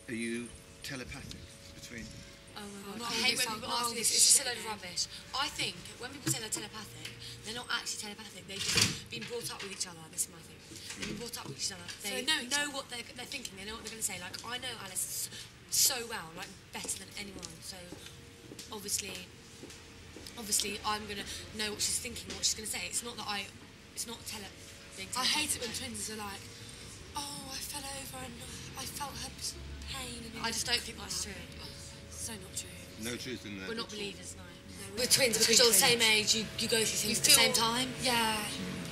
Are you telepathic between? Oh my God. I hate when people ask me this. It's just a load of rubbish. I think when people say they're telepathic, they're not actually telepathic. They've just been brought up with each other. This is my thing. They've been brought up with each other. They know what they're thinking. They know what they're going to say. Like, I know Alice so well, like better than anyone. So obviously I'm going to know what she's thinking, what she's going to say. It's not that it's not being telepathic. I hate it when twins are like, oh, I fell over and I felt her pain. And I just don't think that's true. So not true. No truth in that. We're not believers, no. We're twins because you're the same age, you go through things at the same time. Yeah.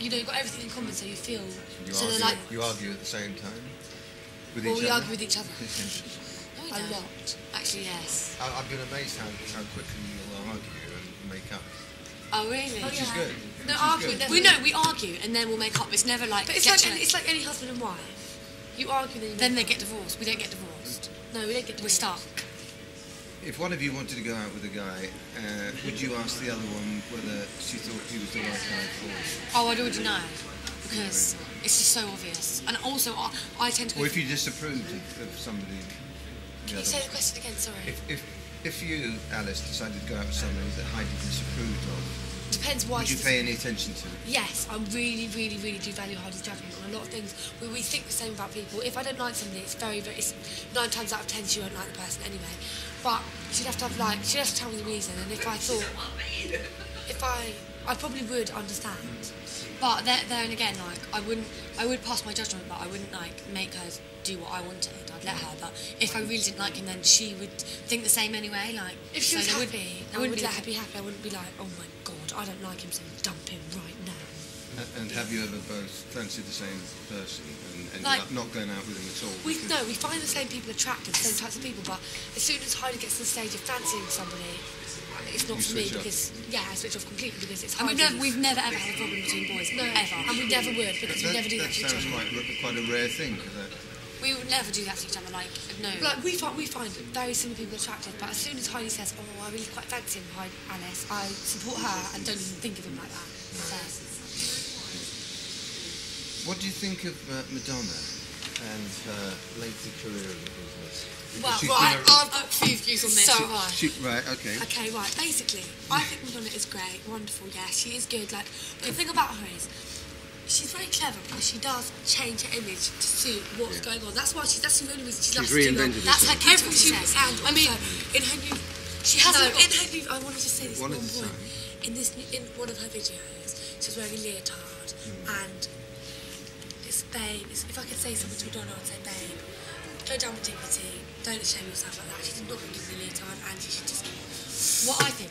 You know, you've got everything in common, so you feel... You argue at the same time? With each other? We argue with each other. A lot. Actually, yes. I've been amazed how quickly you'll argue and make up. Oh, really? Which is good. No, we argue and then we'll make up. It's never like... But it's like any husband and wife. You argue, then they get divorced. We don't get divorced. No, we don't get divorced. We're stuck. If one of you wanted to go out with a guy, would you ask the other one whether she thought he was the right guy for you? Oh, I'd already know, because it's just so obvious. And also, I tend to... Or if you disapproved of somebody... Can you say the question again, sorry? If you, Alice, decided to go out with somebody that Heidi disapproved of, depends why. Would you pay any attention to it? Yes, I really, really, really do value Heidi's judgment on a lot of things. We think the same about people. If I don't like somebody, it's it's 9 times out of 10 she won't like the person anyway. But she'd have to tell me the reason. And if I thought, I probably would understand. But there and again, like I would pass my judgment, but I wouldn't like make her do what I wanted. I'd let her. But if I really didn't like him, then she would think the same anyway. Like if she was happy, I wouldn't let her be happy. I wouldn't be like, oh my God, I don't like him, so dump him right now. And have you ever both fancied the same person and ended up not going out with him at all? We find the same people attractive, the same types of people, but as soon as Heidi gets to the stage of fancying somebody, it's not for me because, I switch off completely because it's Heidi. And we've never ever had a problem between boys, no, ever. And we never would because we never do that to each other. That sounds quite a rare thing. We would never do that to each other, like, no. Like, we find very similar people attractive, but as soon as Heidi says, oh, I really quite fancy him, Alice, I support her and don't even think of him like that. So. What do you think of Madonna and her later career in the business? Well, I've got a few views on this. So right, okay. Okay, right. Basically, I think Madonna is great, wonderful, yeah, she is good. Like, the thing about her is, she's very clever because she does change her image to suit what's going on. That's why that's the only reason she loves to do that. That's her character. And I mean, in her new, she has in her new. I want to just say this one point. In one of her videos, she's wearing a leotard and. Babe, if I could say something to Madonna, I'd say, babe, go down with dignity, don't shame yourself like that. She's not going to give me a leotard, and she should just. What I think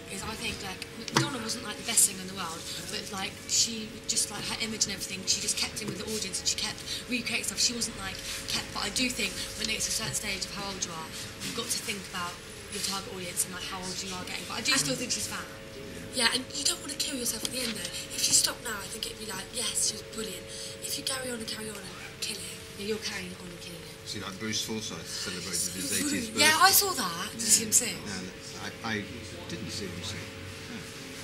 like Madonna wasn't like the best singer in the world, but like she just like her image and everything, she just kept in with the audience and she kept recreating stuff. She wasn't like kept. But I do think when it gets to a certain stage of how old you are, you've got to think about your target audience and like how old you are getting. But I do still think she's fat. Yeah, and you don't want to kill yourself at the end though. If she stopped now, I think it'd be like, yes, she was brilliant. If you carry on and kill it, you're carrying on and killing it. See, like Bruce Forsyth celebrated his 80th birthday. Yeah, I saw that. Did you see him sing? I didn't see him sing.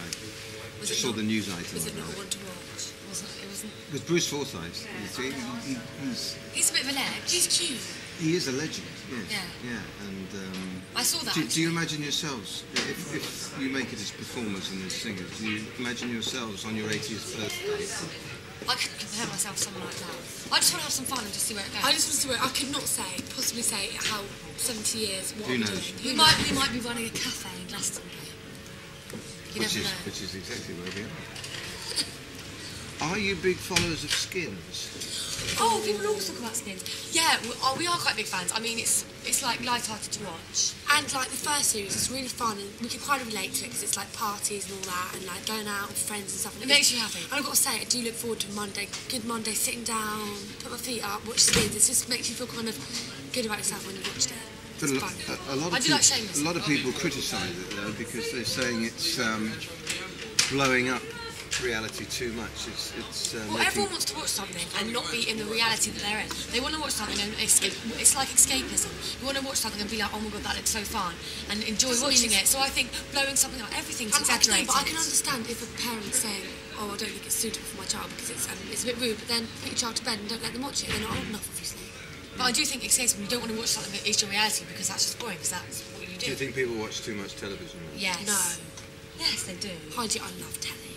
I just saw the news item. Was it not one to watch? It wasn't. With Bruce Forsyth, he's a bit of a leg. He's cute. He is a legend, yes. Yeah. And I saw that. Do you imagine yourselves, if you make it as performers and as singers, do you imagine yourselves on your 80th birthday? I couldn't compare myself to someone like that. I just want to have some fun and just see where it goes. I just want to see where I could not possibly say how 70 years what Who I'm knows? doing. We might be running a cafe in Glastonbury. Which is exactly where we are. Are you big followers of Skins? Oh, people always talk about Skins. Yeah, we are quite big fans. I mean, it's like light-hearted to watch. And like the first series is really fun and we can kind of relate to it because it's like parties and all that and like going out with friends and stuff. And it makes you happy. And I've got to say, I do look forward to good Monday, sitting down, put my feet up, watch Skins. It just makes you feel kind of good about yourself when you've watched it. It's fun. A lot of people criticise it though because they're saying it's blowing up reality too much. Everyone wants to watch something and not be in the reality that they're in. They want to watch something and escape. It's like escapism. You want to watch something and be like, oh my God, that looks so fun, and enjoy watching it. So I think blowing something up, everything's exaggerated. But I can understand if a parent's saying, oh, I don't think it's suitable for my child because it's a bit rude, but then put your child to bed and don't let them watch it. They're not old enough, obviously. But I do think it's a case when you don't want to watch something that is your reality because that's just boring, because that's what you do. Do you think people watch too much television? Yes. No. Yes, they do. Heidi, I love telly.